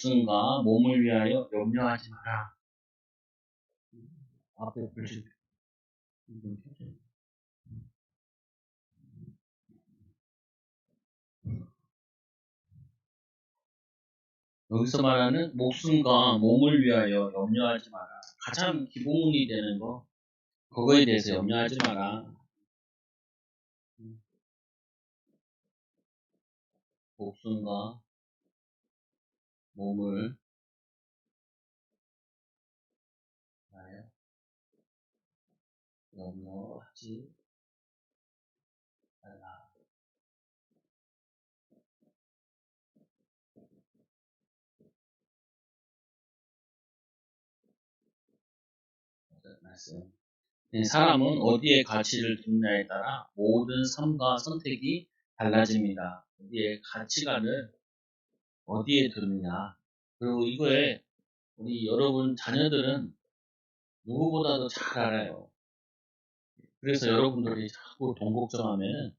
목숨과 몸을 위하여 염려하지 마라. 앞에 글씨 좀 펴줘요. 여기서 말하는 목숨과 몸을 위하여 염려하지 마라. 가장 기본이 되는 거, 그거에 대해서 염려하지 마라. 목숨과 몸을 위하여 염려하지 말라. 말씀. 사람은 어디에 가치를 두느냐에 따라 모든 삶과 선택이 달라집니다. 어디에 가치관을 어디에 두느냐. 그리고 이거에 우리 여러분 자녀들은 누구보다도 잘 알아요. 그래서 여러분들이 자꾸 돈 걱정하면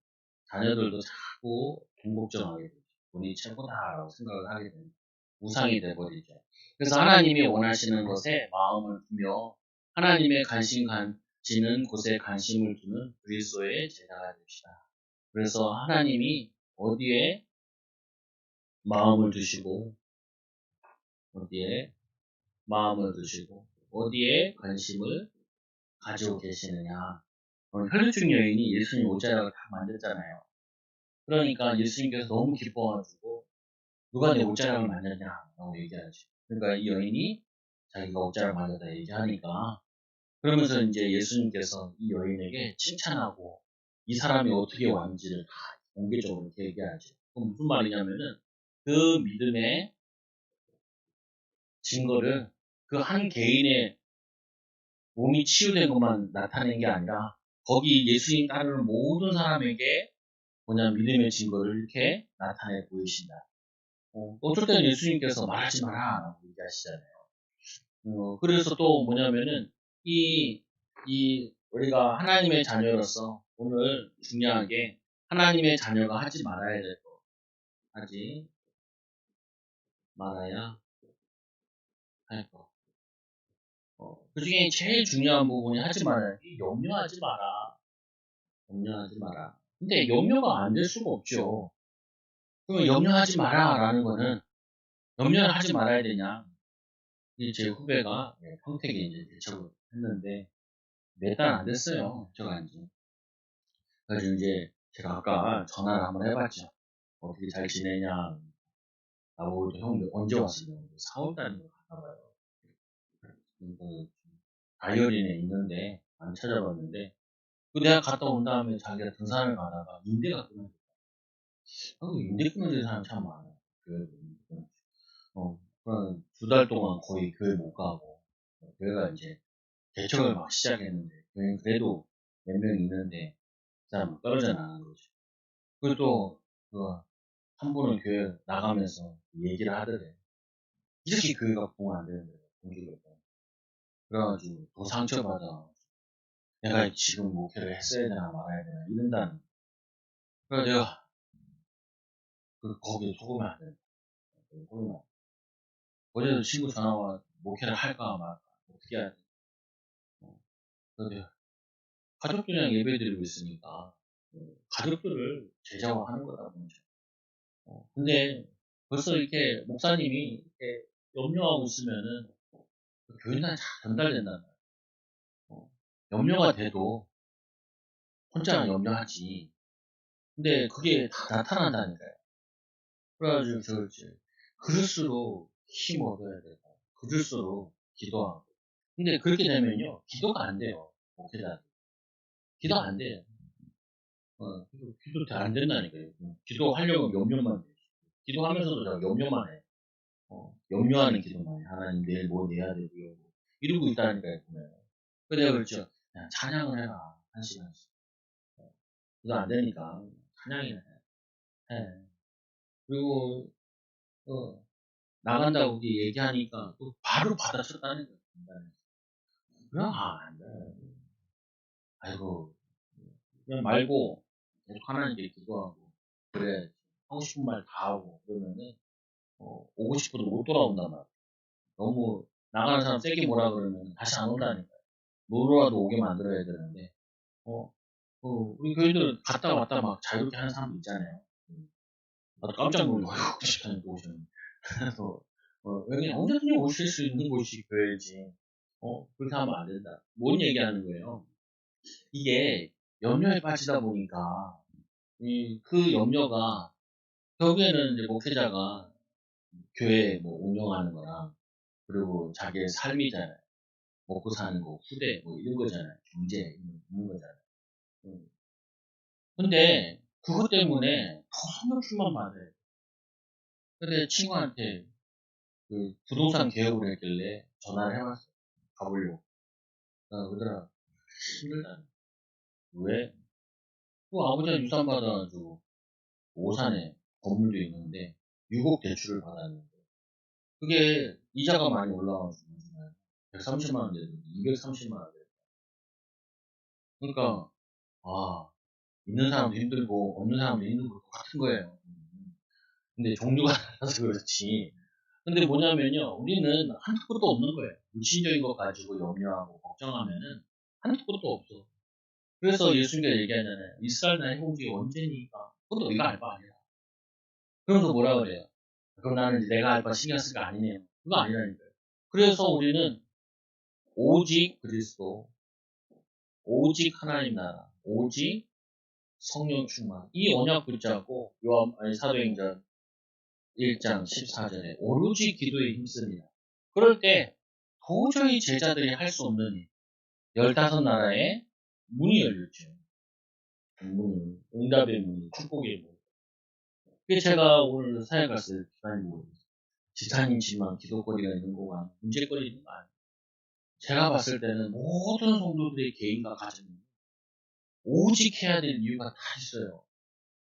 자녀들도 자꾸 돈 걱정하게 되죠. 돈이 최고다라고 생각을 하게 됩니다. 우상이 돼버리죠. 그래서 하나님이 원하시는 것에 마음을 두며 하나님의 관심 가지는 곳에 관심을 두는 그리스도의 제자가 됩시다. 그래서 하나님이 어디에 마음을 두시고 어디에 마음을 두시고 어디에 관심을 가지고 계시느냐. 혈류증 여인이 예수님 옷자락을 다 만졌잖아요. 그러니까 예수님께서 너무 기뻐가지고 누가 내 옷자락을 만졌냐라고 얘기하죠. 그러니까 이 여인이 자기가 옷자락을 만졌다 얘기하니까 그러면서 이제 예수님께서 이 여인에게 칭찬하고 이 사람이 어떻게 왔는지를 다 공개적으로 이렇게 얘기하죠. 그럼 무슨 말이냐면은 그 믿음의 증거를 그 한 개인의 몸이 치유된 것만 나타낸 게 아니라 거기 예수님 따르는 모든 사람에게 뭐냐 믿음의 증거를 이렇게 나타내 보이신다. 어쩔 때는 예수님께서 말하지 마라 라고 얘기하시잖아요. 그래서 또 뭐냐면은 우리가 하나님의 자녀로서 오늘 중요한 게 하나님의 자녀가 하지 말아야 될 거, 하지 말아야 할 거. 그 중에 제일 중요한 부분이 하지 말아야 돼. 염려하지 마라. 염려하지 마라. 근데 염려가 안 될 수가 없죠. 그러면 염려하지 마라 라는 거는 염려를 하지 말아야 되냐. 제 후배가 평택에 이제 대처를 했는데 몇 달 안 됐어요. 저가 이제. 그래서 이제 제가 아까 전화를 한번 해봤죠. 어떻게 잘 지내냐. 나보고 형 언제 왔어요? 4월 달인가 갔나 봐요. 다이어리에 있는데 안 찾아봤는데 그 내가 갔다 온 다음에 자기가 등산을 가다가 인대가 끊어졌다. 인대 끊어진 사람 참 많아요. 교회도. 그런 2달 동안 거의 교회 못 가고 교회가 이제 개척을 막 시작했는데 교회는 그래도 몇 명 있는데 그 사람 떨어져 나가는 거죠. 그리고 또 한 분은 교회 나가면서 얘기를 하더래. 이렇게 교회가 부흥 안 되는데 공기가. 그래가지고 더 상처받아. 내가 지금 목회를 했어야 되나 말아야 되나 이런다는. 그래서 내가 거기에 속으면 안 된다. 속으면. 어제도 친구 전화와 목회를 할까 말까 어떻게 해야 돼. 그래서 내가 가족들이랑 예배드리고 있으니까 가족들을 제자화하는 거다 보니까. 근데 벌써 이렇게 목사님이 이렇게 염려하고 있으면은 교인한테 잘 전달된단 말이야. 염려가 돼도 혼자 염려하지. 근데 그게 다 나타난다니까요. 그래가지고 저 이제 그럴수록 힘 얻어야 되고 그럴수록 기도하고. 근데 그렇게 되면요 기도가 안 돼요. 목회자 기도 안 돼요. 기도 안 된다니까요. 기도하려고 염려만 돼. 기도하면서도 제가 염려만 해. 염려하는 기도만 해. 하나님 내일 뭐 내야 되고요. 이러고 있다니까요. 보면. 그래서 내가 그랬죠. 그냥 찬양을 해라. 1시간씩. 그거 안 되니까 찬양이나 해. 그리고 나간다고 이렇게 얘기하니까 또 바로 받아쳤다는 거예요. 그냥 안 돼. 아이고 그냥 말고 계속 하나님께 기도하고 그래 하고 싶은 말 다 하고 그러면은 오고 싶어도 못 돌아온단 말이야. 너무 나가는 사람 세게 뭐라 그러면 다시 안 온다니까요. 놀러라도 오게 만들어야 되는데, 우리 교인들 갔다 왔다 막 자유롭게 하는 사람 있잖아요. 나도 깜짝 놀라고 집사님 오셨는데. 그래서, 여기 언제든지 오실 수 있는 곳이 교회지. 그렇게 하면 안 된다. 뭔 얘기하는 거예요? 이게 염려에 빠지다 보니까, 그 염려가, 결국에는 이제 목회자가 교회 뭐 운영하는 거랑, 그리고 자기의 삶이잖아요. 먹고 사는 거, 후대, 뭐 이런 거잖아요. 경제, 이런 거잖아요. 근데, 그것 때문에 더 성격출만 받아요. 근데 친구한테 그 부동산 개업을 했길래 전화를 해봤어. 가보려고. 그러더라. 힘들다. 왜? 그 아버지가 유산 받아가지고 오산에 건물도 있는데 6억 대출을 받았는데 그게 이자가 많이 올라가지고 130만 원 되는데 230만 원 돼. 그러니까 있는 사람도 힘들고 없는 사람도 힘들고 똑같은 거예요. 근데 종류가 달라서 그렇지. 근데 뭐냐면요, 우리는 한두 끝도 없는 거예요. 육신적인 것 가지고 염려하고 걱정하면은 한두 끝도 없어. 그래서 예수님께서 얘기하잖아요. 이스라엘 나라의 회복이 언제니까? 그것도 네가 알 바 아니야. 그러면서 뭐라 그래요? 그럼 나는 이제 내가 알 바 신경 쓸 거 아니네요. 그거 아니라니까요. 그래서 우리는 오직 그리스도, 오직 하나님 나라, 오직 성령 충만. 이 언약 붙잡고 사도행전 1장 14절에 오로지 기도에 힘씁니다. 그럴 때 도저히 제자들이 할 수 없는 일, 15나라의 문이 열렸죠. 응답의 문, 축복의 문. 그게 제가 오늘 사회 갔을 때 지사님 집만 기도거리가 있는 거가 문제거리 있는 거 아니에요. 제가 봤을 때는 모든 성도들의 개인과 가정이 오직 해야 될 이유가 다 있어요.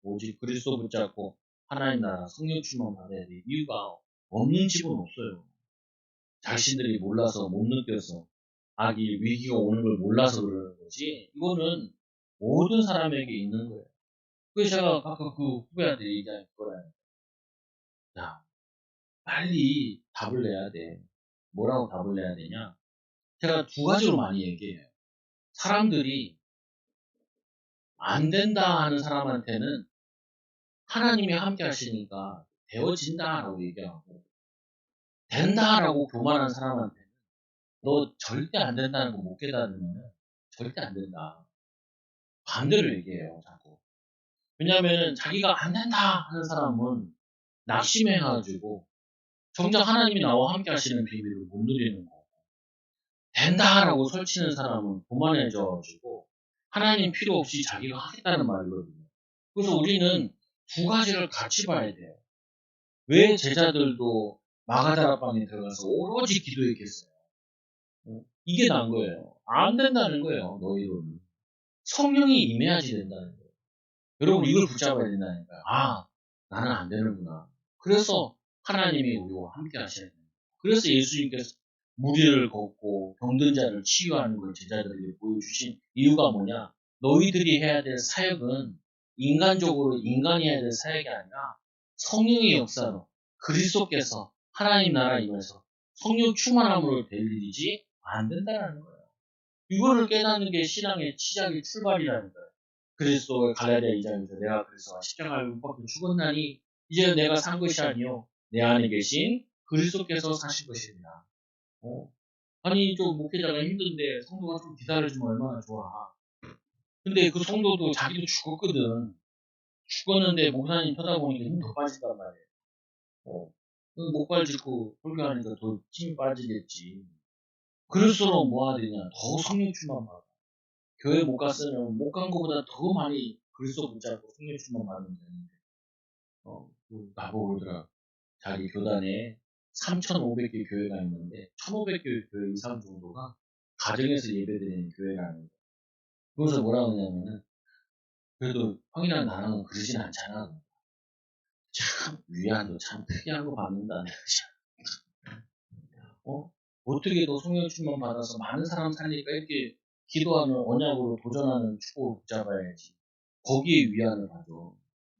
오직 그리스도 붙잡고 하나님 나라 성령 충만 받아야 될 이유가 없는 집은 없어요. 자신들이 몰라서 못 느껴서 위기가 오는 걸 몰라서 그러는 거지. 이거는 모든 사람에게 있는 거예요. 그래서 제가 아까 그 후배한테 얘기한 거라요. 야, 빨리 답을 내야 돼. 뭐라고 답을 내야 되냐? 제가 두 가지로 많이 얘기해요. 사람들이 안 된다 하는 사람한테는 하나님이 함께 하시니까 되어진다라고 얘기하고, 된다라고 교만한 사람한테는 너 절대 안 된다는 거 못 깨달으면 절대 안 된다. 반대로 얘기해요, 자꾸. 왜냐면은 자기가 안 된다 하는 사람은 낙심해가지고 정작 하나님이 나와 함께 하시는 비밀을 못 누리는 거고, 된다라고 설치는 사람은 교만해져가지고 하나님 필요 없이 자기가 하겠다는 말이거든요. 그래서 우리는 두 가지를 같이 봐야 돼요. 왜 제자들도 마가다락방에 들어가서 오로지 기도했겠어요? 이게 난 거예요. 안 된다는 거예요, 너희로는. 성령이 임해야지 된다는 거예요. 여러분 이걸 붙잡아야 된다니까요. 나는 안 되는구나. 그래서 하나님이 우리와 함께 하셔야 돼요. 그래서 예수님께서 무리를 걷고 병든 자를 치유하는 걸 제자들에게 보여주신 이유가 뭐냐? 너희들이 해야 될 사역은 인간적으로 인간이 해야 될 사역이 아니라 성령의 역사로 그리스도께서 하나님 나라 임해서 성령 충만함으로 될 일이지 안 된다는 거예요. 이거를 깨닫는 게 신앙의 시작의 출발이라는 거예요. 그리스도의 갈라디아 2장에서 내가 그래서 십자가를 못 박혀 죽었나니 이제 내가 산 것이 아니요 내 안에 계신 그리스도께서 사신 것입니다. 아니 좀 목회자가 힘든데 성도가 좀 기다려주면 얼마나 좋아. 근데 그 성도도 자기도 죽었거든. 죽었는데 목사님 쳐다보니까 힘 더 빠진단 말이에요. 목발 짚고 설교하니까 더 힘이 빠지겠지. 그럴수록 뭐가 되냐 더 성령 충만 받아. 교회 못 갔으면 못 간 것보다 더 많이 그리스도 붙잡고 성령 충만 받으면 되는데 나보고 그러더라. 자기 교단에 3,500개 교회가 있는데 1,500개 교회 이상 정도가 가정에서 예배드리는 교회라는 거예요. 그래서 뭐라 그러냐면은 그래도 형이랑 나랑은 그러진 않잖아. 참 위안도 참 특이한 거 받는다. 어떻게 더 성령 충만 받아서 많은 사람 살리니까 이렇게 기도하는 언약으로 도전하는 축복을 붙잡아야지. 거기에 위안을 받아.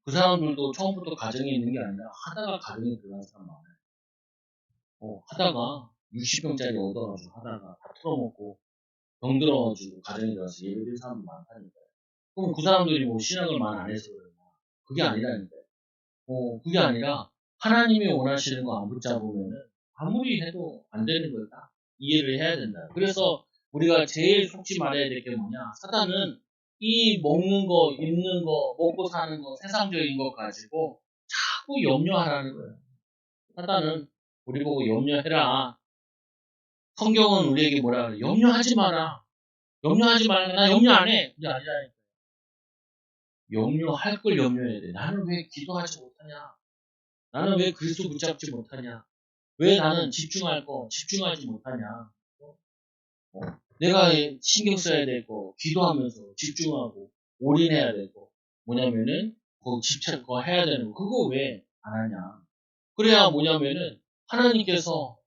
그 사람들도 처음부터 가정에 있는 게 아니라 하다가 가정에 들어간 사람 많아요. 하다가 60평짜리 얻어가지고 하다가 다 털어먹고 병들어가지고 가정에 들어가서 예배드린 사람도 많다니까요. 그럼 그 사람들이 뭐 신앙을 많이 안 해서 그러냐. 그게 아니라니까요. 그게 아니라 하나님이 원하시는 거 안 붙잡으면은 아무리 해도 안 되는 걸 딱 이해를 해야 된다. 그래서 우리가 제일 속지 말아야 될 게 뭐냐. 사단은 이 먹는 거, 입는 거, 먹고 사는 거, 세상적인 거 가지고 자꾸 염려하라는 거예요. 사단은 우리 보고 염려해라. 성경은 우리에게 뭐라 그래? 염려하지 마라. 염려하지 말라. 나 염려 안 해. 그게 아니라니까. 염려할 걸 염려해야 돼. 나는 왜 기도하지 못하냐? 나는 왜 그리스도 붙잡지 못하냐? 왜 나는 집중할 거 집중하지 못하냐? 내가 신경 써야 될 거, 기도하면서 집중하고 올인해야 될 거, 뭐냐면은 그 집착 거 해야 되는 거, 그거 왜 안 하냐? 그래야 뭐냐면은 하나님께서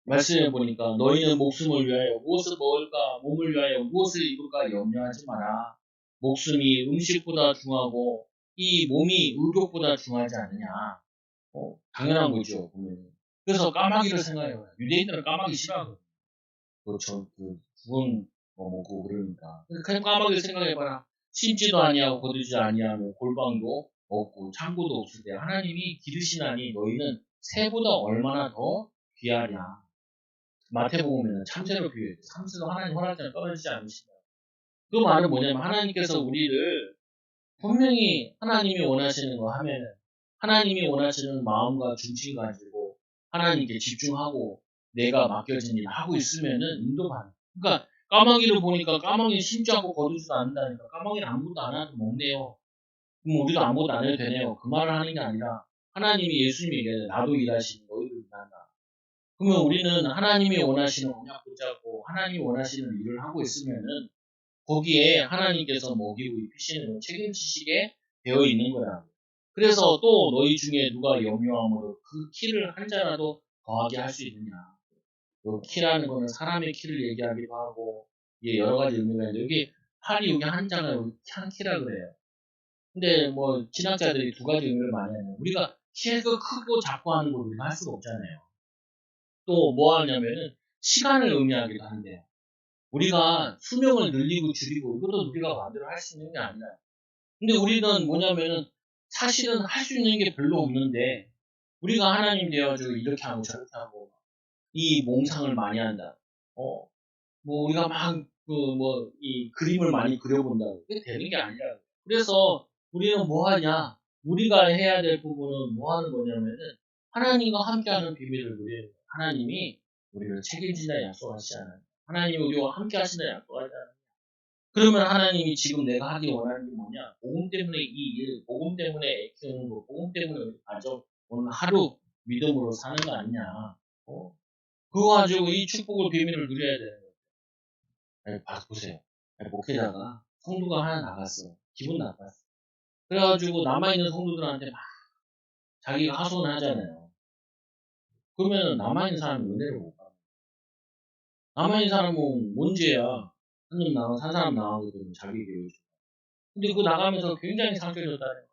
말씀해 보니까 너희는 목숨을 위하여 무엇을 먹을까, 몸을 위하여 무엇을 입을까 염려하지 마라. 목숨이 음식보다 중하고 이 몸이 의복보다 중하지 않느냐. 당연한 거죠, 보면. 그래서 까마귀를 생각해요. 유대인들은 까마귀 싫어하거든요. 죽은 거 먹고 그러니까. 그냥 까마귀를 생각해봐라. 심지도 아니하고 거두지 아니하며 골방도 없고 창고도 없을 때 하나님이 기르시나니 너희는 새보다 얼마나 더 귀하냐. 마태복음에는 참새로 비유해요. 참새도 하나님 허락자는 떨어지지 않으신다. 그 말은 뭐냐면 하나님께서 우리를 분명히 하나님이 원하시는 거 하면은 하나님이 원하시는 마음과 중심 가지고 하나님께 집중하고 내가 맡겨진 일을 하고 있으면은 인도받는. 그러니까 까마귀를 보니까 까마귀는 심지 않고 거두지도 않는다니까. 까마귀는 아무것도 안 하고 먹네요. 그럼 우리도 아무것도 안 해도 되네요. 그 말을 하는 게 아니라 하나님이 예수님이 얘기해요. 나도 일하시니 너희도 일한다. 그러면 우리는 하나님이 원하시는 언약 붙잡고 하나님이 원하시는 일을 하고 있으면은 거기에 하나님께서 먹이고 입히시는 책임지시게 되어 있는 거라. 그래서 또 너희 중에 누가 염려함으로 그 키를 한 자라도 더하게 할 수 있느냐. 그 키라는 거는 사람의 키를 얘기하기도 하고 이게 여러 가지 의미가 있는데 여기 팔이 여기 한 장을 한 키라 그래요. 근데 뭐 신학자들이 두 가지 의미를 많이 하네요. 우리가 키가 크고 작고 하는 걸 우리가 할 수가 없잖아요. 또 뭐 하냐면은 시간을 의미하기도 한대요. 우리가 수명을 늘리고 줄이고 이것도 우리가 마음대로 할 수 있는 게 아니라. 근데 우리는 뭐냐면은 사실은 할 수 있는 게 별로 없는데 우리가 하나님 되어가지고 이렇게 하고 저렇게 하고 이 몽상을 많이 한다. 뭐 우리가 막 이 그림을 많이 그려본다고 그게 되는 게 아니라. 그래서 우리는 뭐 하냐? 우리가 해야 될 부분은 뭐 하는 거냐면은 하나님과 함께하는 비밀을 누리는 거예요. 하나님이 우리를 책임진다 약속하시잖아요. 하나님이 우리와 함께 하신다 약속하잖아요. 그러면 하나님이 지금 내가 하기 원하는 게 뭐냐? 복음 때문에 이 일, 복음 때문에 애쓰는 거, 복음 때문에 우리 가족, 오늘 하루 믿음으로 사는 거 아니냐? 그거 가지고 이 축복을 비밀을 누려야 되는 거예요. 보세요. 목회자가 성도가 하나 나갔어. 기분 나빴어. 그래가지고 남아있는 성도들한테 막 자기가 하소연 하잖아요. 그러면 남아있는 사람이 은혜를 못 받아. 남아있는 사람은 문제야. 한 놈 나가고 한 사람 나가거든. 자기 교회. 근데 그 나가면서 굉장히 상처줬다는 거야.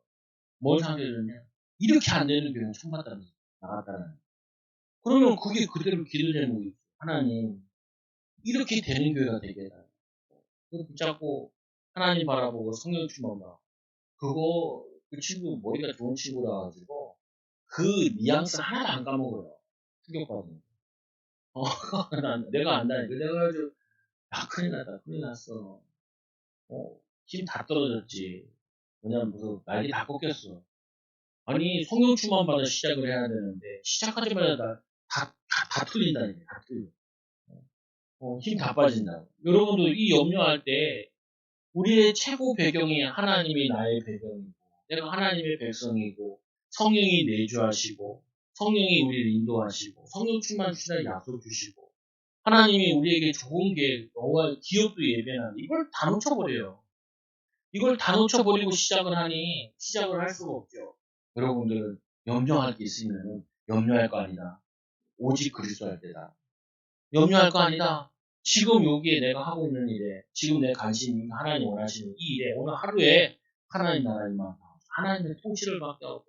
뭘 상처줬냐? 이렇게 안 되는 교회는 처음 봤다는 거야. 나갔다는 거야. 그러면 그게 그대로 기도 제목이 있어. 하나님, 이렇게 되는 교회가 되게 해달라. 그거 붙잡고 하나님 바라보고 성령 충만하고 그거 그 친구 머리가 좋은 친구라 가지고 그 뉘앙스 하나도 안 까먹어요. 충격받은. 내가 안다니까. 내가 가지고 야 큰일 났다, 큰일 났어. 힘 다 떨어졌지. 왜냐면 무슨 날이 다 꺾였어. 아니 성령 충만 받아 시작을 해야 되는데 시작하자마자 다 틀린다니까. 다 틀려. 힘 다 빠진다. 여러분도 이 염려할 때 우리의 최고 배경이 하나님이 나의 배경이고 내가 하나님의 백성이고 성령이 내주하시고 성령이 우리를 인도하시고 성령 충만 주시다 약속 주시고 하나님이 우리에게 좋은 계획, 너와 기업도 예배하는 이걸 다 놓쳐버려요. 이걸 다 놓쳐버리고 시작을 하니 시작을 할 수가 없죠. 여러분들 염려할 게 있으면 염려할 거 아니다. 오직 그리스도 할 때다. 염려할 거 아니다. 지금 여기에 내가 하고 있는 일에 지금 내 관심이 하나님 원하시는 이 일에 오늘 하루에 하나님 나라에만 하나님의 통치를 받게 하고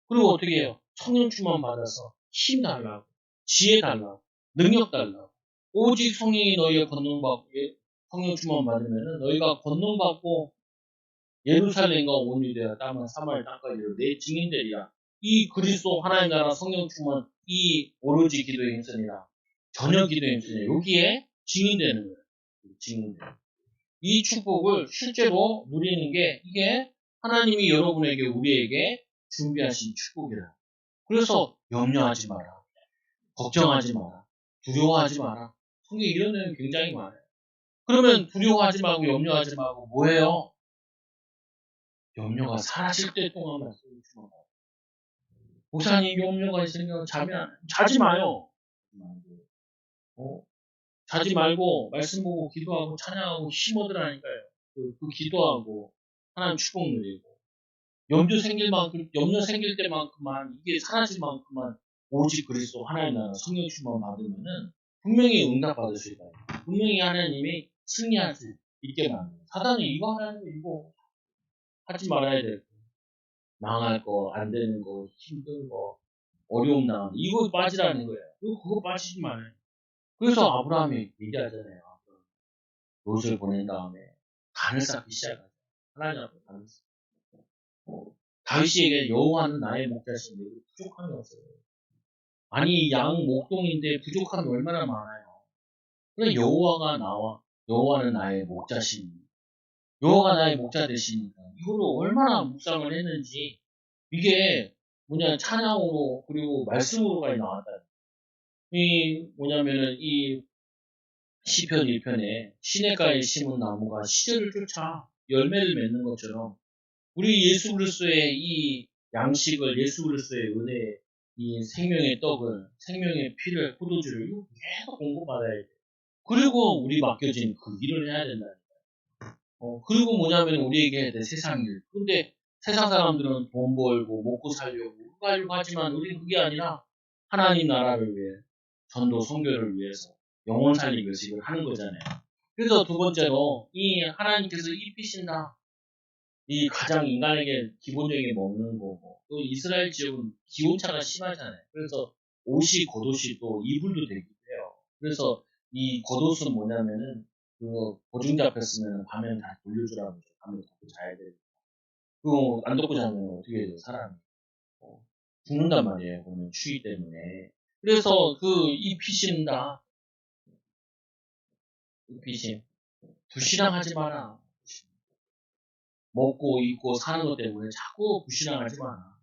그리고 어떻게 해요? 성령 충만 받아서 힘 달라고, 지혜 달라고, 능력 달라고. 오직 성령이 너희의 권능받고 성령 충만 받으면은 너희가 권능받고 예루살렘과 온 유대와 땅과 사마리아 땅까지를 내 증인되리라. 이 그리스도 하나님 나라 성령 충만 이 오로지 기도의 힘쓰니라. 전혀 기도의 힘쓰니라. 여기에 증인되는 거예요. 증인되는. 이 축복을 실제로 누리는 게 이게 하나님이 여러분에게 우리에게 준비하신 축복이라. 그래서 염려하지 마라. 걱정하지 마라. 두려워하지 마라. 성경에 이런 내용이 굉장히 많아요. 그러면 두려워하지 말고 염려하지 말고 뭐예요? 염려가 사라질 때 동안만 쓰시면 돼요. 목사님 염려가 있으면 자지 마요. 자지 말고 말씀 보고 기도하고 찬양하고 힘 얻으라니까요. 그 기도하고 하나님 축복 누리고 염려 생길 때만큼만 이게 사라질 만큼만 오직 그리스도 하나님 나라 성령 충만 받으면은 분명히 응답 받을 수 있다. 분명히 하나님이 승리할 수 있게 만들어요. 사단이 이거 하나님 이거 하지 말아야 될 거, 망할 거, 안 되는 거, 힘든 거, 어려움 당하는 이거 빠지라는 거예요. 그거 빠지지 말아요. 그래서 아브라함이 얘기하잖아요. 롯을 보낸 다음에 간을 쌓기 시작하죠. 하나님 앞에 간을 쌓고 다윗에게 여호와는 나의 목자신데 부족함이 없어요. 아니 양 목동인데 부족함이 얼마나 많아요. 그래 여호와는 나의 목자신 여호와가 나의 목자 되시니까 이걸로 얼마나 묵상을 했는지 이게 찬양으로 그리고 말씀으로까지 나왔다. 이 뭐냐면은 이 시편 1편에 시냇가에 심은 나무가 시절을 쫓아 열매를 맺는 것처럼 우리 예수 그리스도의 이 양식을 예수 그리스도의 은혜 이 생명의 떡을 생명의 피를 포도주를 계속 공급받아야 돼. 그리고 우리 맡겨진 그 일을 해야 된다. 그리고 우리에게 해야 돼 세상 일. 근데 세상 사람들은 돈 벌고 먹고 살려고 하려고 하지만 우리는 그게 아니라 하나님 나라를 위해 전도 선교를 위해서 영혼 살리기 위해서 이걸 하는 거잖아요. 그래서 두 번째로 이 하나님께서 입히신다. 이 가장 인간에게 기본적인 먹는 거고 또 이스라엘 지역은 기온차가 심하잖아요. 그래서 옷이 겉옷이 또 이불도 되기도 해요. 그래서 이 겉옷은 뭐냐면은 그 보증 잡혔으면 밤에 다 돌려주라고 그러죠. 밤에 덮고 자야 되니까. 그거 안 덮고 자면 어떻게 돼요? 사람이 죽는단 말이에요. 그러면 추위 때문에. 그래서 그 입히신다. 입히심. 불신앙하지 마라. 먹고 입고 사는 것 때문에 자꾸 불신앙하지 마라.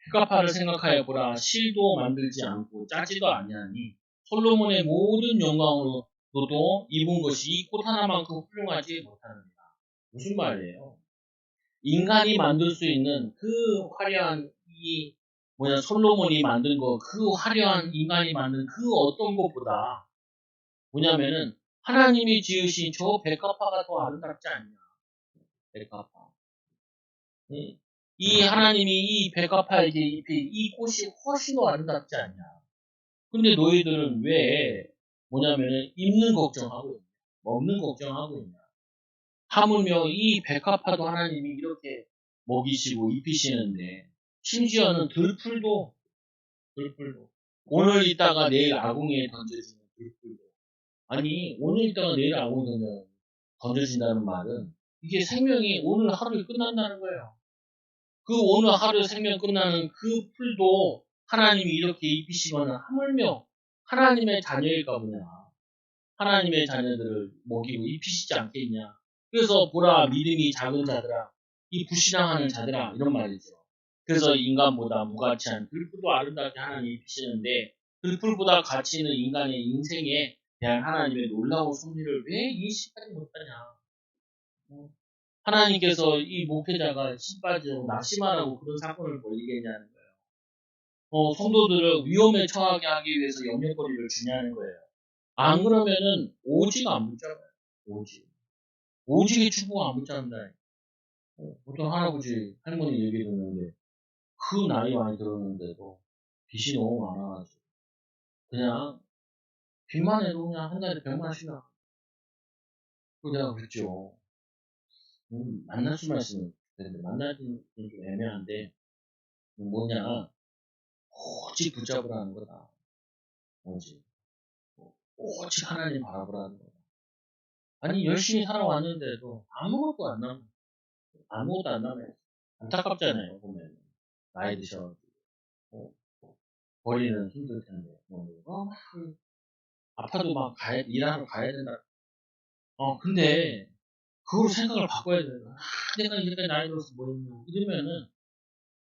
백합화를 생각하여 보라. 실도 만들지 않고 짜지도 아니하니 솔로몬의 모든 영광으로도 입은 것이 이 꽃 하나만큼 훌륭하지 못하느니라. 무슨 말이에요? 인간이 만들 수 있는 그 화려한 솔로몬이 만든 거 그 화려한 인간이 만든 그 어떤 것보다 뭐냐면은 하나님이 지으신 저 백합화가 더 아름답지 않냐. 백합화. 이 하나님이 이 백합화에게 입힌 이 꽃이 훨씬 더 아름답지 않냐. 근데 너희들은 왜 입는 걱정하고 있냐. 먹는 걱정하고 있냐. 하물며 이 백합화도 하나님이 이렇게 먹이시고 입히시는데 심지어는 들풀도 오늘 있다가 내일 아궁이에 던져지는 들풀도 아니 오늘 있다가 내일 아궁이에 던져진다는 말은 이게 생명이 오늘 하루에 끝난다는 거예요. 그 오늘 하루 생명 끝나는 그 풀도 하나님이 이렇게 입히시거나 하물며 하나님의 자녀일까 보냐. 하나님의 자녀들을 먹이고 입히시지 않겠냐. 그래서 보라 믿음이 작은 자들아 이 불신앙하는 자들아 이런 말이죠. 그래서 인간보다 무가치한 들풀도 아름답게 하나님이 입히시는데 들풀보다 가치 있는 인간의 인생에 대한 하나님의 놀라운 섭리를 왜 인식하지 못하냐. 하나님께서 이 목회자가 신 빠지고 낙심하라고 그런 사건을 벌이겠냐는 거예요. 성도들을 위험에 처하게 하기 위해서 영역거리를 주냐는 거예요. 안 그러면은 오지가 안 붙잖아요. 오직의 축복가 안 붙잡는다. 보통 할아버지, 할머니 얘기 듣는데 그 나이 많이 들었는데도 빚이 너무 많아가지고 그냥 빚만 해도 그냥 한 달에 100만씩 나. 그 내가 그랬죠. 만날 수만 있으면 근데 만나기는 좀 애매한데, 뭐냐, 오직 붙잡으라는 거다. 오직. 오직 하나님 바라보라는 거다. 아니, 열심히 살아왔는데도 아무것도 안 남아. 아무것도 안 남아요. 안타깝잖아요, 보면. 나이 드셔가지고. 어, 버리는 힘들 텐데. 아파도 막 일하러 가야 된다. 근데, 그걸 생각을 바꿔야 돼요. 내가 이렇게 나이 들어서 뭐 했냐. 이러면은,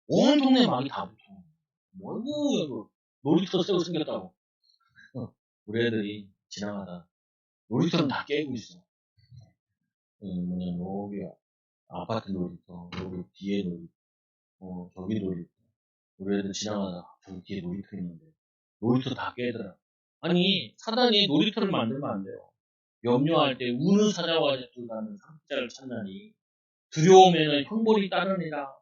온 동네 막이 다 붙어. 뭐고, 이거. 놀이터 새로 생겼다고. 우리 애들이 지나가다. 놀이터는 다 깨고 있어. 뭐냐, 여기 아파트 놀이터, 여기 뒤에 놀이터, 저기 놀이터. 우리 애들 지나가다 저기 뒤에 놀이터 있는데 놀이터 다 깨더라. 아니 사단이 놀이터를 만들면 안 돼요. 염려할 때 우는 사자와 같은 상자를 찾나니 두려움에는 형벌이 따르니라.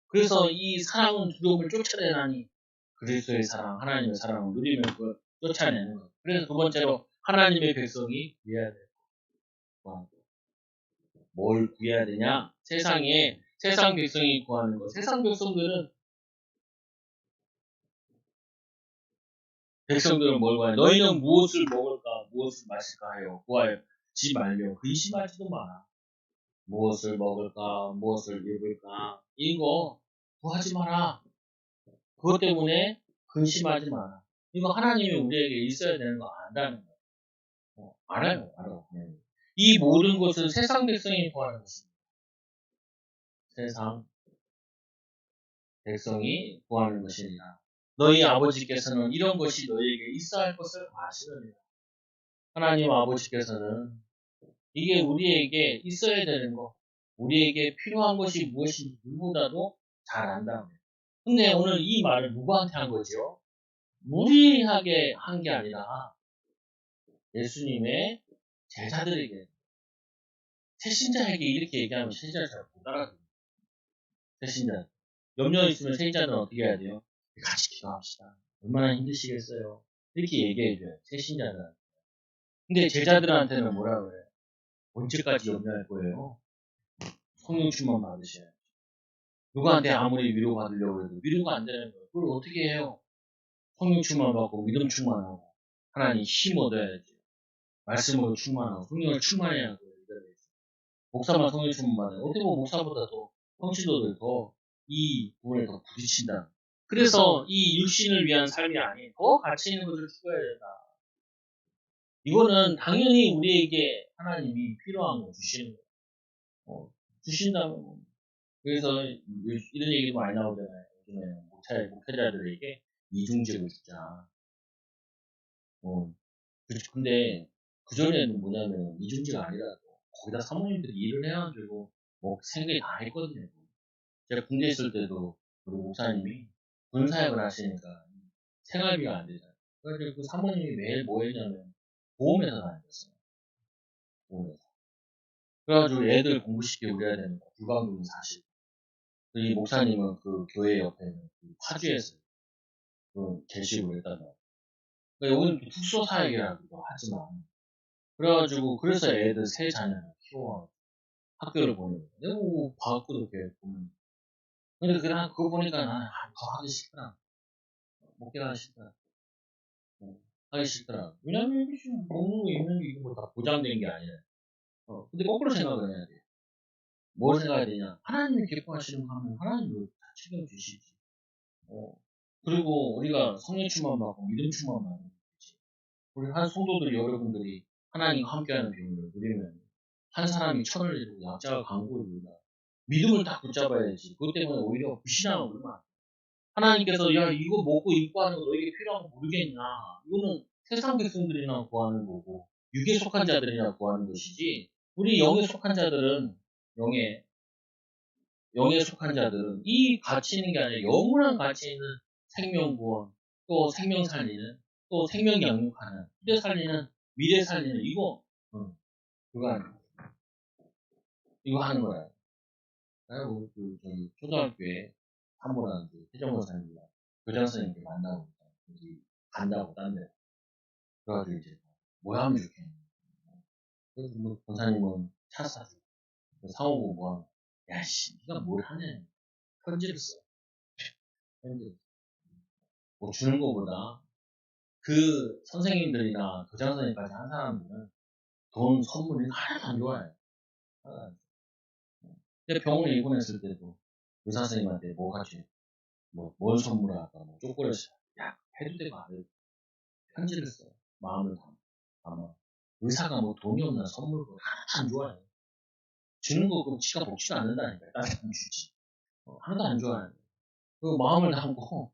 그래서 이 사랑은 두려움을 쫓아내나니 그리스도의 사랑, 하나님의 사랑을 누리면 그걸 쫓아내는 거예요. 그래서 두 번째로 하나님의 백성이 구해야 돼요. 뭘 구해야 되냐? 세상 백성이 구하는 거. 세상 백성들은 뭘 구하냐? 너희는 무엇을 먹을까, 무엇을 마실까 하여 구하지 말려 근심하지도 마라. 무엇을 먹을까, 무엇을 입을까, 이거 구하지 마라. 그것 때문에 근심하지 마라. 이거 하나님이 우리에게 있어야 되는 거 안다는 거예요. 알아요, 알아. 이 모든 것은 세상 백성이 구하는 것입니다. 세상 백성이 구하는 것이니라. 너희 아버지께서는 이런 것이 너희에게 있어야 할 것을 아시느니라. 하나님 아버지께서는 이게 우리에게 있어야 되는 거, 우리에게 필요한 것이 무엇인지 누구보다도 잘 안다. 근데 오늘 이 말을 누구한테 한 거죠? 무리하게 한 게 아니라 예수님의 제자들에게, 새신자에게 이렇게 얘기하면 새신자 잘 못 알아들어요. 새신자. 염려 있으면 새신자는 어떻게 해야 돼요? 같이 기도합시다. 얼마나 힘드시겠어요? 이렇게 얘기해줘요. 새신자는. 근데 제자들한테는 뭐라 그래요? 언제까지 염려할 거예요? 성령 충만 받으셔야죠. 누구한테 아무리 위로 받으려고 해도 위로가 안 되는 거예요. 그걸 어떻게 해요? 성령 충만 받고 믿음 충만하고 하나님 힘 얻어야지. 말씀으로 충만하고 성령을 충만해야 돼요. 목사만 성령 충만 받아요. 어떻게 보면 목사보다 더 성신도들 더 이 부분에 더 부딪힌다. 그래서 이 육신을 위한 삶이 아닌 더 가치 있는 것을 추구해야 된다. 이거는 당연히 우리에게 하나님이 필요한 거 주시는 거예요. 주신다면. 그래서 이런 얘기도 많이 나오잖아요. 요즘에는 목회자들에게 이중직을 주자. 근데 그전에는 뭐냐면 이중직 아니라도 거기다 사모님들이 일을 해가지고 뭐 생각이 다 했거든요. 제가 군대 있을 때도 우리 목사님이 군사역을 하시니까 생활비가 안 되잖아요. 그래서 그 사모님이 매일 뭐 했냐면 보험회사 다녔어요. 보험회사. 그래가지고 애들 공부시키고 그래야 되니까 불광동에 사시고. 이 목사님은 그 교회 옆에 있는 그 파주에서 그 계시고 그랬단 말이에요. 그러니까 여기는 또 특수사역이라고도 하지만 그래가지고 그래서 애들 세 자녀를 키워 학교를 보내고 내가 뭐 방학도 교육 보면 근데 그거 보니까 나는 더 하기 싫더라. 목회하기 싫더라. 하기 싫더라. 왜냐면 이게 지금 먹는 거 입는 게 이거 뭐 다 보장된 게 아니라. 근데 거꾸로 생각을 해야 돼. 뭘 생각해야 되냐? 하나님이 기뻐하시는 거 하면 하나님이 다 책임주시지. 그리고 우리가 성령 충만 받고 믿음 충만 받는 거지. 우리 한 성도들이 여러분들이 하나님과 함께하는 비밀을 누리면 한 사람이 천을 잃고 약자가 강국을 이룬다. 믿음을 딱 붙잡아야지. 그것 때문에 오히려 불신앙을 그러면 안 돼. 하나님께서 야 이거 먹고 입고 하는 거 너에게 필요한 거 모르겠냐. 이거는 세상 백성들이나 구하는 거고 육에 속한 자들이나 구하는 것이지. 우리 영에 속한 자들은 영에 속한 자들은 이 가치 있는 게 아니라 영원한 가치 있는 생명 구원, 또 생명 살리는, 또 생명 양육하는, 후대 살리는, 미래 살리는 그거 아니야. 이거 하는 거야. 내가 저희 초등학교에 사모라는 태정 선생님이랑 교장 선생님들 만나고 여기 간다고 딴데. 그래가지고 이제 뭐 하면 좋겠냐. 그래서 뭐 권사님은 차 사주고 상호고 뭐 하면 야씨, 네가 뭘 하냐? 편지를 써. 편지. 뭐 주는 거보다 그 선생님들이나 교장 선생님까지 한 사람들은 돈 선물이 하나도 안 좋아해요. 하나도 안 좋아해요. 근데 병원에 입원했을 때도 의사 선생님한테 뭐 같이 뭘 선물할까, 뭐 초콜릿을 야 해도 되고 안 해도 편지를 써요. 마음을 담아. 의사가 뭐 돈이 없나 선물 하나도 안 좋아해요. 주는 거 그럼 지가 먹지도 않는다니까요. 다른 사람 주지. 하나도 안 좋아해요. 그 마음을 담고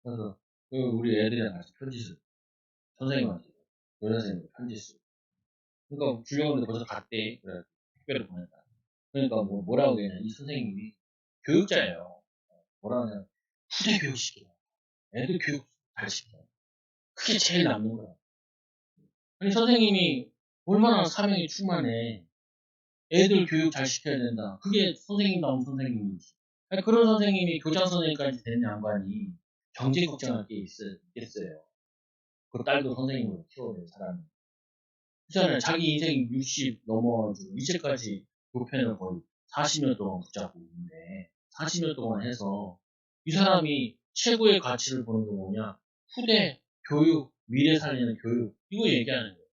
그래서 우리 애들이랑 같이 편지 쓰고 선생님한테 교장 선생님한테 편지 쓰고 그러니까 주려고 벌써 갔대. 그래 택배를 보냈다. 그러니까 뭐라고 그러냐 이 선생님이 교육자예요. 뭐라고 하냐 후대 교육시켜요. 애들 교육 잘 시켜요. 그게 제일 남는 거야. 아니 선생님이 얼마나 사명이 충만해. 애들 교육 잘 시켜야 된다. 그게 선생님다운 선생님이지. 아니, 그런 선생님이 교장 선생님까지 된 양반이 경제 걱정할 게 있겠어요. 그 딸도 선생님으로 키워낸 사람이. 그잖아요. 자기 인생 60 넘어가지고 이제까지 교편을 거의 40년 동안 붙잡고 있는데 40년 동안 해서 이 사람이 최고의 가치를 보는 게 뭐냐? 후대, 교육, 미래 살리는 교육 이거 얘기하는 거예요.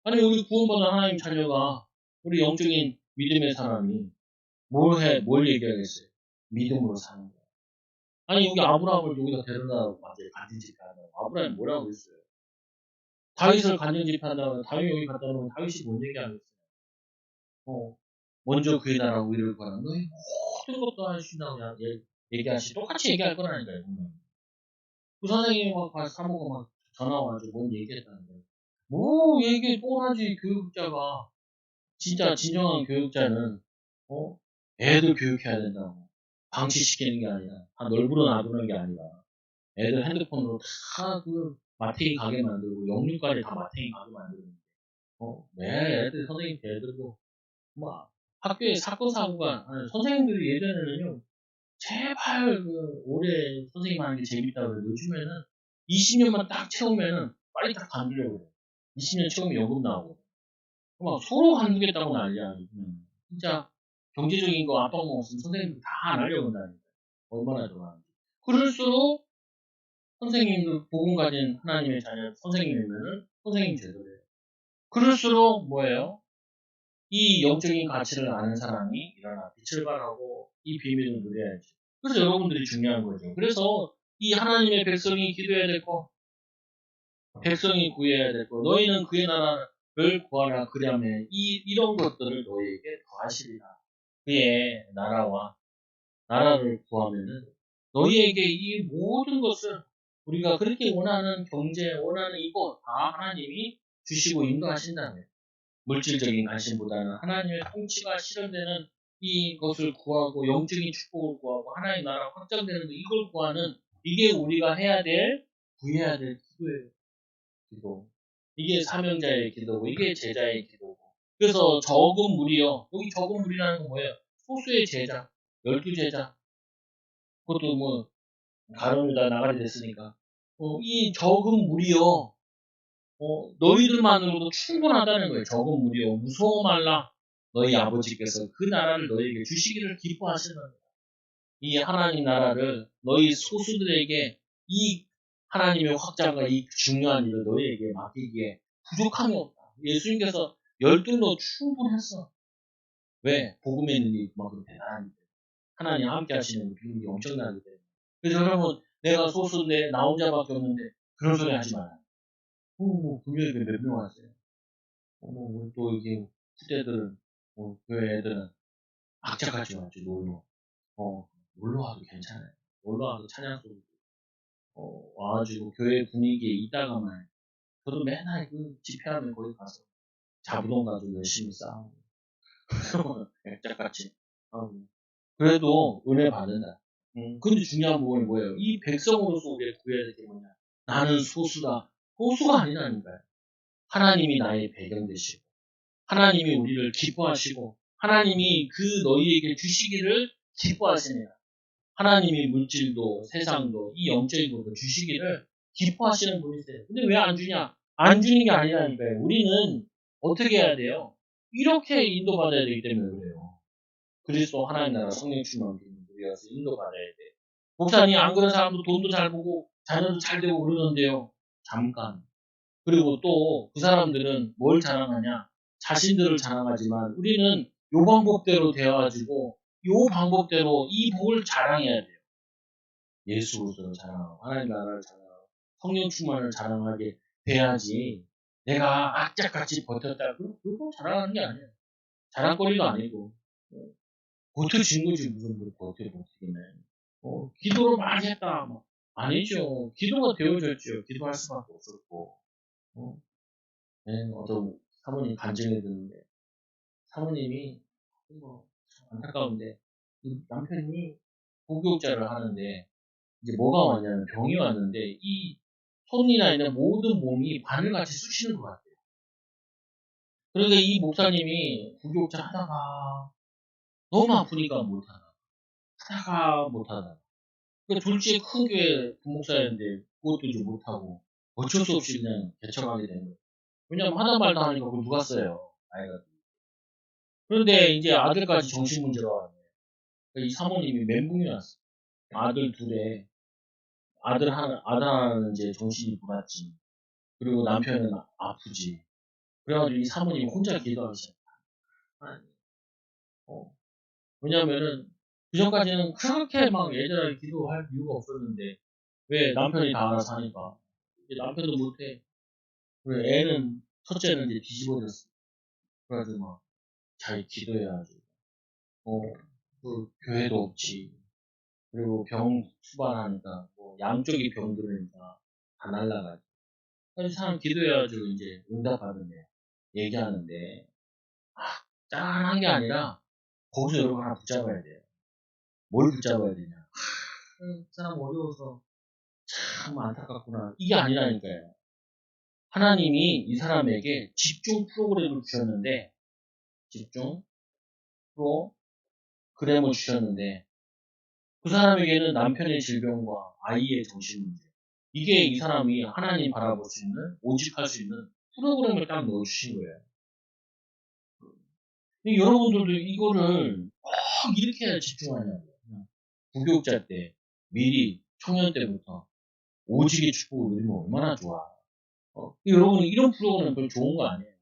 아니 우리 구원받은 하나님 자녀가 우리 영적인 믿음의 사람이 뭘 얘기하겠어요? 믿음으로 사는 거야. 아니 여기 아브라함을 여기다 데려다가 완전히 간진 집회한다고 아브라함이 뭐라고 했어요? 다윗을 간진 집회한다고 다윗 여기 갔다 오면 다윗이 뭔 얘기하겠어요? 먼저 그의 나라와 의를 구하라. 너희 모든 것도 하신다고 얘기하시 똑같이 얘기할 거라니까요. 분명히. 그 선생님이 막 사모가 막 전화 와가지고 뭔 얘기했다는 거예요. 뭐 얘기 뻔하지 교육자가 진짜 진정한 교육자는 애들 교육해야 된다고 방치시키는 게 아니라 다 널브러 놔두는 게 아니라 애들 핸드폰으로 다 그 마탱이 가게 만들고 영유까지 다 마탱이 가게 만드는데 매일 애들 선생님한테 애들도 뭐 학교에 사건 사고가 아니, 선생님들이 예전에는요 제발 올해 선생님 하는 게 재밌다고 그래요. 요즘에는 20년만 딱 채우면은 빨리 딱 관두려고 그래요. 20년 채우면 연금 나오고 막 서로 관두겠다고 난리야. 진짜 경제적인 거 압박 먹었으면 선생님들 다 안 하려고 한다니까. 얼마나 좋아하는지. 그럴수록 선생님들 복음 가진 하나님의 자녀 선생님이면은 선생님 제도래요. 그럴수록 뭐예요? 이 영적인 가치를 아는 사람이 일어나 빛을 발하고 이 비밀을 누려야지. 그래서 여러분들이 중요한 거죠. 그래서 이 하나님의 백성이 기도해야 될 거, 백성이 구해야 될 거, 너희는 그의 나라를 구하라. 그러면 이런 것들을 너희에게 더하시리라. 그의 나라를 구하면은 너희에게 이 모든 것을 우리가 그렇게 원하는 경제, 원하는 이거 다 하나님이 주시고 인도하신다는 물질적인 관심보다는 하나님의 통치가 실현되는 이것을 구하고 영적인 축복을 구하고 하나님의 나라 확장되는 이걸 구하는 이게 우리가 구해야 될 기도예요. 기도. 이게 사명자의 기도고 이게 제자의 기도고. 그래서 적은 무리요. 여기 적은 무리라는 건 뭐예요? 소수의 제자, 12제자. 그것도 뭐 가론유다 나가리 됐으니까. 이 적은 무리요. 너희들만으로도 충분하다는 거예요. 적은 무리요. 무서워 말라. 너희 아버지께서 그 나라를 너희에게 주시기를 기뻐하시는 거예요. 이 하나님 나라를 너희 소수들에게 이 하나님의 확장과 이 중요한 일을 너희에게 맡기기에 부족함이 없다. 예수님께서 12로 충분했어. 왜? 복음의 능력이 그만큼 대단하기 때문에. 하나님 함께 하시는 비밀이 엄청나기 때문에. 그래서 여러분, 내가 소수인데 나 혼자밖에 없는데 그런 소리 하지 마라. 분명히 몇 명 왔어요. 우리 또 이게 후대들은, 교회 애들은 악착같이 왔지, 놀러. 놀러 와도 괜찮아요. 놀러 와도 찬양 소리 와가지고 교회 분위기에 있다가만 저도 맨날 그 집회하면 거기 가서 자부동 가지고 열심히 싸우고 액자같이 하고 그래도 은혜 받는다. 근데 중요한 부분이 뭐예요? 이 백성으로서 우리가 구해야 될 게 뭐냐? 나는 소수가 아니라니까요. 하나님이 나의 배경 되시고 하나님이 우리를 기뻐하시고 하나님이 그 너희에게 주시기를 기뻐하십니다. 하나님이 물질도 세상도 이 영적인 것도 주시기를 기뻐하시는 분이세요. 근데 왜 안 주냐? 안 주는 게 아니라니까요. 우리는 어떻게 해야 돼요? 이렇게 인도받아야 되기 때문에 그래요. 그리스도 하나님 나라 성령 충만 우리여서 인도받아야 돼. 목사님 안 그런 사람도 돈도 잘 보고 자녀도 잘 되고 그러는데요. 잠깐. 그리고 또 그 사람들은 뭘 자랑하냐? 자신들을 자랑하지만 우리는 요 방법대로 되어가지고 요 방법대로 이 복을 자랑해야 돼요. 예수 그리스도를 자랑하고 하나님 나라를 자랑하고 성령 충만을 자랑하게 돼야지. 내가 악착같이 버텼다. 그거 자랑하는 게 아니에요. 자랑거리도 아니고 버텨진 거지 무슨 뭐 버티겠네. 기도를 많이 했다. 뭐. 아니죠. 기도가 되어졌죠. 기도할 수밖에 없었고. 네, 어떤 사모님 간증해 듣는데 사모님이 뭐 안타까운데 이 남편이 목욕자를 하는데 이제 뭐가 왔냐면 병이 왔는데 이 손이나 있는 모든 몸이 바늘같이 쑤시는 것 같아요. 그러니까 이 목사님이 목욕자 하다가 너무 아프니까 못하다가 그러니까 둘째 큰 교회 부목사였는데 그것도 이제 못하고 어쩔 수 없이 그냥 개척하게 된 거예요. 왜냐면 하다 말다 하니까 그걸 누가 써요. 아이가. 그런데 이제 아들까지 정신문제가 왔네. 이 사모님이 멘붕이 왔어. 아들 둘에 아들 하나는 이제 정신이 불안지. 그리고 남편은 아프지. 그래가지고 이 사모님이 혼자 기도하기 시작해. 어. 왜냐면은 그 전까지는 그렇게 막 예전에 기도할 이유가 없었는데 왜 남편이 다 알아서 하니까 이제 남편도 못해. 그래 애는 첫째는 이제 뒤집어졌어. 그래가지고 막 자기 기도해야지. 그 교회도 없지. 그리고 병 수반하니까 뭐 양쪽이 병 들으니까 다 날라가지. 그래서 사람 기도해가지고 이제 응답받은데 얘기하는데 짠한 게 아니라 거기서 여러분 하나 붙잡아야 돼요. 뭘 붙잡아야 되냐? 그 사람 어려워서 참 안타깝구나. 이게 아니라니까요. 하나님이 이 사람에게 집중 프로그램을 주셨는데 집중 프로그램을 주셨는데 그 사람에게는 남편의 질병과 아이의 정신문제 이게 이 사람이 하나님 바라볼 수 있는 오직할 수 있는 프로그램을 딱 넣어주신 거예요. 여러분들도 이거를 꼭 이렇게 해야 집중하냐고요. 부교육자 때 미리 청년 때부터 오직의 축복을 누리면 얼마나 좋아. 여러분 이런 프로그램은 별로 좋은 거 아니에요.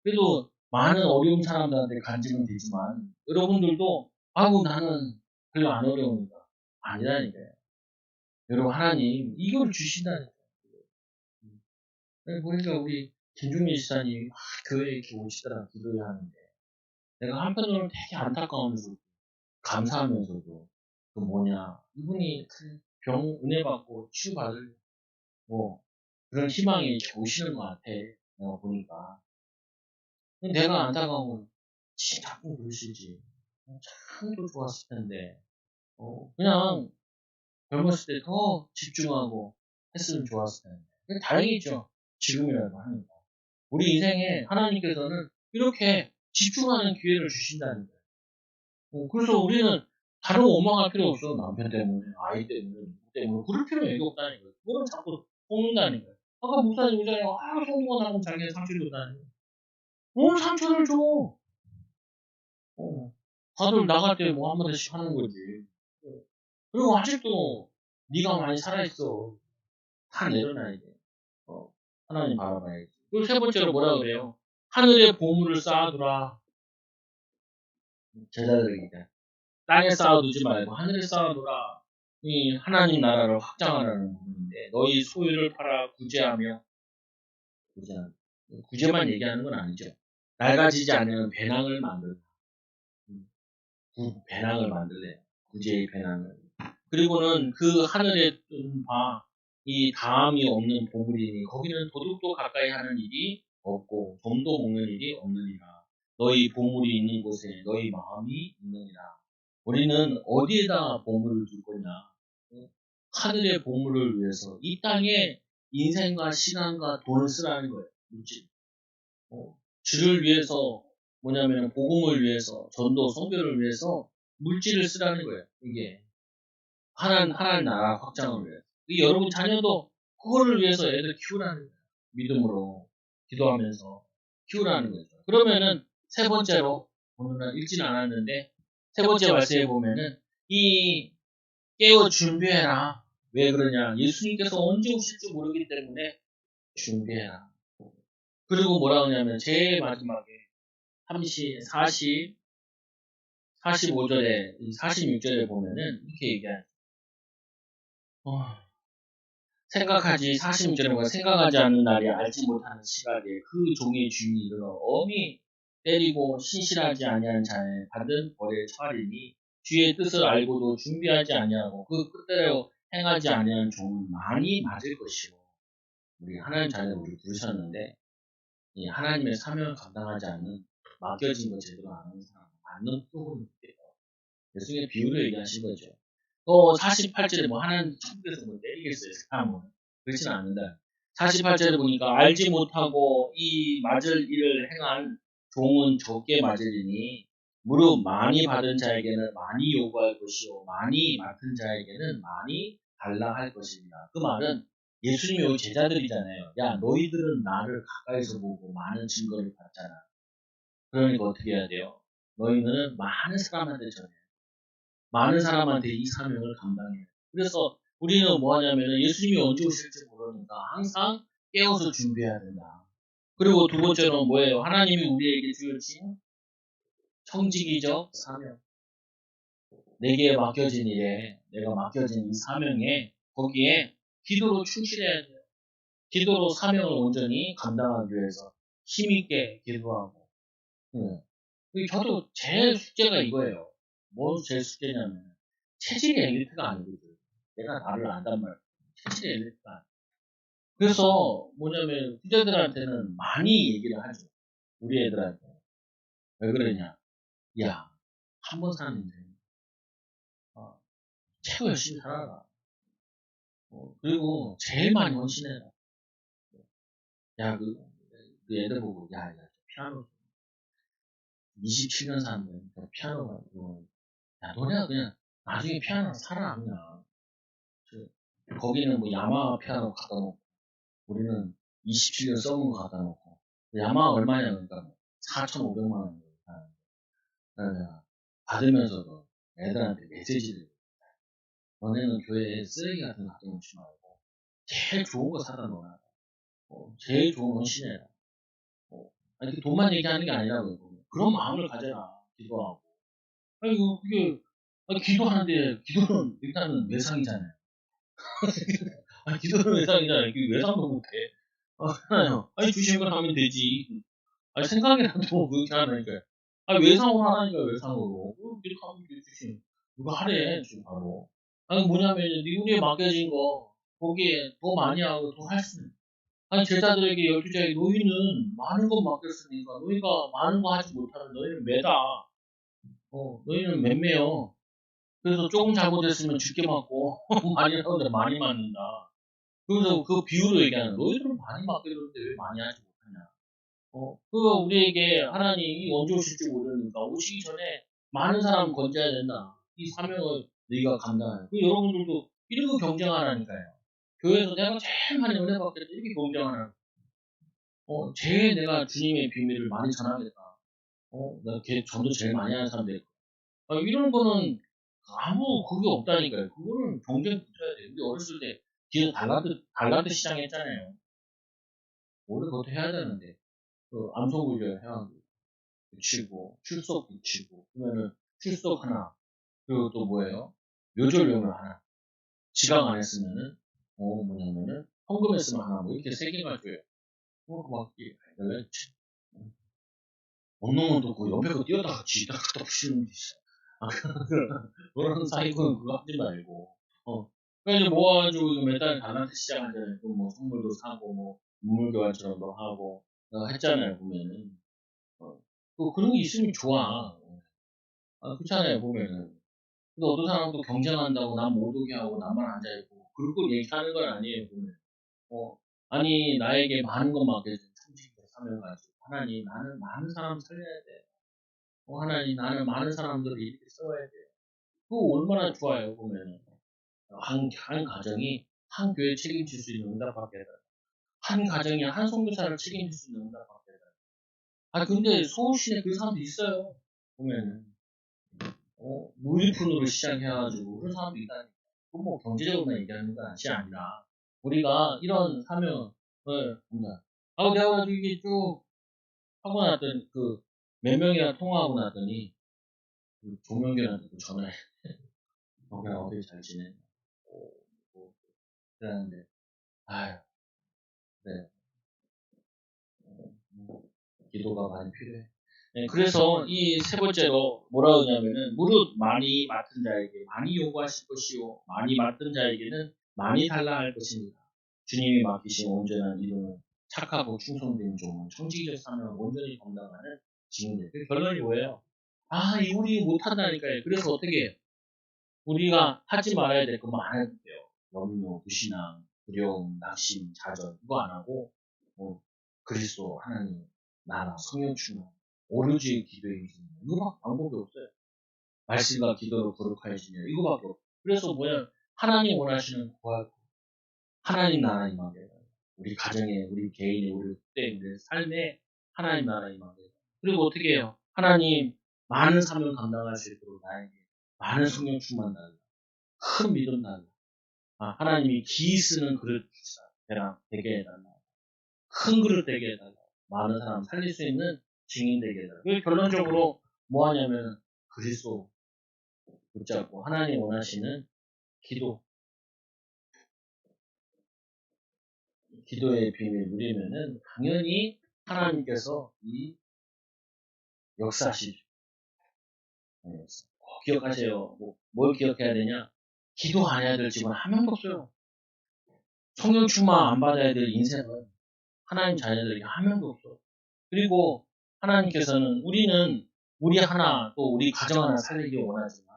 그래도 많은 어려운 사람들한테 간증은 되지만 여러분들도 아우 나는 별로 안 어려우니까 아니라니까요. 여러분 하나님 이걸 주신다니까요. 보니까 우리 김종민 지사님이 막 교회에 이렇게 오시더라 기도를 하는데 내가 한편으로는 되게 안타까우면서 감사하면서도 그 뭐냐 이분이 그 병 은혜 받고 치유받을 뭐 그런 희망이 이렇게 오시는 것 같아 내가 보니까 내가 안타까운 건 자꾸 그러시지 참 또 좋았을 텐데 그냥 젊었을 때 더 집중하고 했으면 좋았을 텐데 근데 다행이죠 지금이라도 하니까 우리 인생에 하나님께서는 이렇게 집중하는 기회를 주신다는 거예요. 그래서 우리는 다른 거 원망할 필요 없어. 남편 때문에, 아이 때문에, 누구 때문에. 그럴 필요는 여기 없다는 거예요. 그거는 자꾸 볶는다는 거예요. 아까 목사님 오잖아요. 성공을 하고 자기가 상처를 줬다는 거예요. 뭘 상처를 줘? 다들 나갈 때 뭐 한마디씩 하는 거지. 그리고 아직도 네가 많이 살아있어. 다 내려놔야 돼. 하나님 바라봐야지. 그리고 세 번째로 뭐라 그래요? 하늘에 보물을 쌓아두라. 제자들에게. 땅에 쌓아두지 말고 하늘에 쌓아두라. 이 하나님 나라를 확장하라는 부분인데 너희 소유를 팔아 구제하며 구제만 얘기하는 건 아니죠. 낡아지지 않는 배낭을 만들라. 배낭을 만들래. 구제의 배낭을. 그리고는 그 하늘에 뜬 바 이 다함이 없는 보물이니 거기는 도둑도 가까이 하는 일이 없고 점도 먹는 일이 없느니라. 너희 보물이 있는 곳에 너희 마음이 있느니라. 우리는 어디에다 보물을 둘 거냐? 하늘의 보물을 위해서 이 땅에 인생과 시간과 돈을 쓰라는 거예요. 물질. 주를 위해서 뭐냐면 복음을 위해서 전도 선교를 위해서 물질을 쓰라는 거예요. 이게 하나님 나라 확장을 위해서. 여러분 자녀도 그거를 위해서 애들 키우라는 거예요. 믿음으로 기도하면서 키우라는 거죠. 그러면은 세 번째로 오늘은 읽진 않았는데 세 번째 말씀에 보면은 이 깨워 준비해라. 왜 그러냐? 예수님께서 언제 오실지 모르기 때문에 준비해라. 그리고 뭐라 하냐면 제일 마지막에 45절에 46절에 보면은 이렇게 얘기하죠. 생각하지 46절에 보면 생각하지 않는 날이 알지 못하는 시각에 그 종의 주인이 이르러 엄히 때리고 신실하지 아니하는 자에 받은 벌에 처하리니 주의 뜻을 알고도 준비하지 아니하고 그 뜻대로 행하지 아니하는 종은 많이 맞을 것이고 우리 하나님 자녀를 우리 부르셨는데 이 하나님의 사명을 감당하지 않는 맡겨진 거 제대로 안 하는 사람 맞는 쪽으로 예수님의 비유를 얘기하신 거죠. 또 48절에 뭐 하나님 천국에서 뭐 때리겠어요 사람은 그렇지는 않는다. 48절에 보니까 알지 못하고 이 맞을 일을 행한 종은 적게 맞으리니 무릇 많이 받은 자에게는 많이 요구할 것이요 많이 맡은 자에게는 많이 달라 할 것입니다. 그 말은 예수님이 여기 제자들이잖아요. 야 너희들은 나를 가까이서 보고 많은 증거를 봤잖아. 그러니까 어떻게 해야 돼요? 너희는 많은 사람한테 전해. 많은 사람한테 이 사명을 감당해요. 그래서 우리는 뭐 하냐면 예수님이 언제 오실지 모르니까 항상 깨워서 준비해야 된다. 그리고 두 번째는 뭐예요? 하나님이 우리에게 주신 청직이죠? 사명. 내게 맡겨진 일에, 내가 맡겨진 이 사명에, 거기에 기도로 충실해야 돼요. 기도로 사명을 온전히 감당하기 위해서 힘있게 기도하고. 저도 제 숙제가 이거예요. 뭐 제 숙제냐면, 체질이 엘리트가 아니거든. 내가 나를 안단 말이야. 체질이 엘리트가 아니야. 그래서 뭐냐면, 후대들한테는 많이 얘기를 하죠. 우리 애들한테. 왜 그러냐. 야, 한 번 사는 인생, 최고 열심히 살아라. 그리고 제일 많이 헌신해라. 야, 그 애들 보고, 야, 피아노 27년 사는데, 피아노 가지고, 야, 너네가 그냥 나중에 피아노 사라, 그냥. 거기는 뭐 야마 피아노 갖다 놓고, 우리는 27년 써본 거 갖다 놓고, 야마 얼마냐, 그러니까 4,500만 원. 받으면서도 애들한테 메시지를, 너네는 교회에 쓰레기 같은 거 가져오지 말고, 제일 좋은 거 사다 놓아라. 제일 좋은 건 신해라. 아니, 돈만 얘기하는 게 아니라고. 그런 마음을 가져라. 기도하고. 아니, 그게, 아니, 기도하는데, 기도는 일단은 외상이잖아요. 아니, 기도는 외상이잖아요. 그 외상도 못해. 하나요. 아니, 주신 걸 하면 되지. 아니, 생각이라도 그렇게 하라니까요. 아니, 외상으로 하라니까, 외상으로. 이렇게 하면 되지. 누가 하래, 지금 바로. 아니, 뭐냐면, 네 운에 맡겨진 거, 거기에 더 많이 하고 더 할 수 있는. 아니, 제자들에게, 12자에게 너희는 많은 것 맡겼으니까, 너희가 많은 거 하지 못하면 너희는 매다. 너희는 맴매요. 그래서 조금 잘못했으면 죽게 맞고, 많이 하는데 많이 맞는다. 그래서 그 비유로 얘기하는, 너희들은 많이 맡겨줬는데 왜 많이 하지 못하냐. 그거 우리에게 하나님이 언제 오실지 모르니까, 오시기 전에 많은 사람 건져야 된다. 이 사명을 너희가 감당해. 그 여러분들도 이런 거 경쟁하라니까요. 교회에서 내가 제일 많이 은혜 받겠다. 이렇게 경쟁하라. 제일 내가 주님의 비밀을 많이 전하겠다. 내가 전도 제일 많이 하는 사람들. 이런 거는 아무 그게 없다니까요. 그거는 경쟁 붙어야 돼요. 우리 어렸을 때 뒤에서 달란트 시장 했잖아요. 원래 그것도 해야 되는데. 암소구절 해야 붙이고, 출석 붙이고, 그러면은 출석 하나, 그리고 또 뭐예요? 묘절용을 하나. 지각 안 했으면은, 뭐냐면은, 헌금 했으면 하나, 뭐 이렇게 세 개가 줘요. 막, 없는 또 그 옆에 거 띄었다가 뒤에다 갖다 붙이는 게 있어. 그런 사이코는 그거 하지 말고. 그러니까 이제 모아가지고 이거 매달 달란트 시작하잖아요. 뭐 선물도 사고, 뭐, 문물 교환처럼도 하고, 했잖아요, 보면은. 그런 게 있으면 좋아. 그렇잖아요, 보면은. 근데 어떤 사람은 또 경쟁한다고 난 못 오게 하고 남만 앉아있고, 그런 걸 얘기하는 건 아니에요, 보면. 아니, 나에게 많은 것 맡겨준 천직의 사명을 가지고, 하나님, 나는 많은 사람 살려야 돼. 하나님, 나는 많은 사람들을 이렇게 써야 돼. 그거 얼마나 좋아요, 보면은. 한 가정이 한 교회 책임질 수 있는 응답받게 되다. 한 가정이 한 선교사를 책임질 수 있는 응답받게 되다. 근데 서울시내 그 사람도 있어요, 보면은. 무일푼으로 시작해가지고 그런 사람도 있다니까. 그건 뭐 경제적으로만 얘기하는 것이 아니라 우리가 이런 사명을 본다. 내가 이게 쭉 하고 났더니 몇 명이랑 통화하고 났더니 조명균한테 전화해. 그냥 어떻게 잘 지내? 뭐, 그러는데 아유 네. 기도가 많이 필요해. 네, 그래서 이 세 번째로 뭐라 그러냐면은 무릇 많이 맡은 자에게 많이 요구하실 것이요 많이 맡은 자에게는 많이 달라 할 것입니다. 주님이 맡기신 온전한 일은 착하고 충성된 종은 청지기적 사명을 온전히 감당하는 증인들. 그 결론이 뭐예요? 우리 못한다니까요. 그래서 어떻게 해요? 우리가 하지 말아야 될 거 많아요. 염려, 불신앙, 두려움, 낙심, 좌절 이거 안 하고 그리스도 하나님 나라 성령 충만 오로지 기도에 있습니다. 이거밖에 방법이 없어요. 말씀과 기도로 거룩하여지냐 이거밖에 없어요. 그래서 하나님 원하시는 구하고 하나님 나라 임하게 우리 가정에 우리 개인의 우리 그때 우리 삶에 하나님 나라 임하게 그리고 어떻게 해요? 하나님 많은 사명 감당할 수 있도록 나에게 많은 성령 충만 달라 큰 믿음 달라 하나님이 기 쓰는 그릇 되게 해달라. 큰 그릇 되게 해달라. 많은 사람 살릴 수 있는 증인 되게 해달라. 그 결론적으로 뭐 하냐면 그리스도 붙잡고 하나님 원하시는 기도의 비밀 누리면은 당연히 하나님께서 이 역사하시죠. 기억하세요. 뭘 기억해야 되냐? 기도 안 해야 될 집은 한 명도 없어요. 성령 충만 안 받아야 될 인생은 하나님 자녀들에게 한 명도 없어. 그리고 하나님께서는 우리 하나 또 우리 가정 하나 살리기 원하지만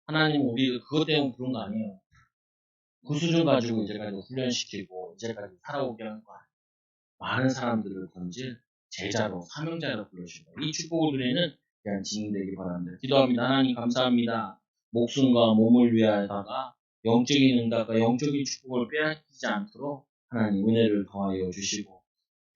하나님은 우리를 그것 때문에 그런 거 아니에요. 그 수준 가지고 이제까지 훈련시키고 이제까지 살아오게 한 거 아니에요. 많은 사람들을 건질 제자로 사명자로 불러주신 거예요. 이 축복을 누리는 귀한 증인되기 바랍니다. 기도합니다. 하나님 감사합니다. 목숨과 몸을 위하다가 영적인 응답과 영적인 축복을 빼앗기지 않도록 하나님 은혜를 더하여 주시고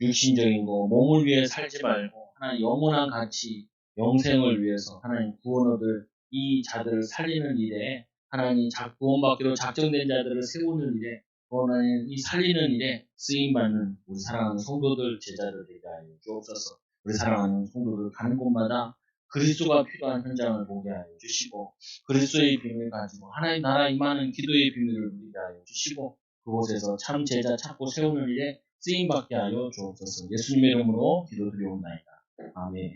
육신적인 거 몸을 위해 살지 말고 하나님 영원한 가치 영생을 위해서 하나님 구원 얻을 이 자들을 살리는 일에 하나님 구원받기로 작정된 자들을 세우는 일에 하나님 이 살리는 일에 쓰임받는 우리 사랑하는 성도들 제자들 되게 하여 주옵소서. 우리 사랑하는 성도들 가는 곳마다 그리스도가 필요한 현장을 보게 하여 주시고 그리스도의 비밀을 가지고 하나님 나라 임하는 기도의 비밀을 누리게 하여 주시고 그곳에서 참 제자 찾고 세우는 일에 쓰임받게 하여 주옵소서. 예수님의 이름으로 기도드리옵나이다. 아멘.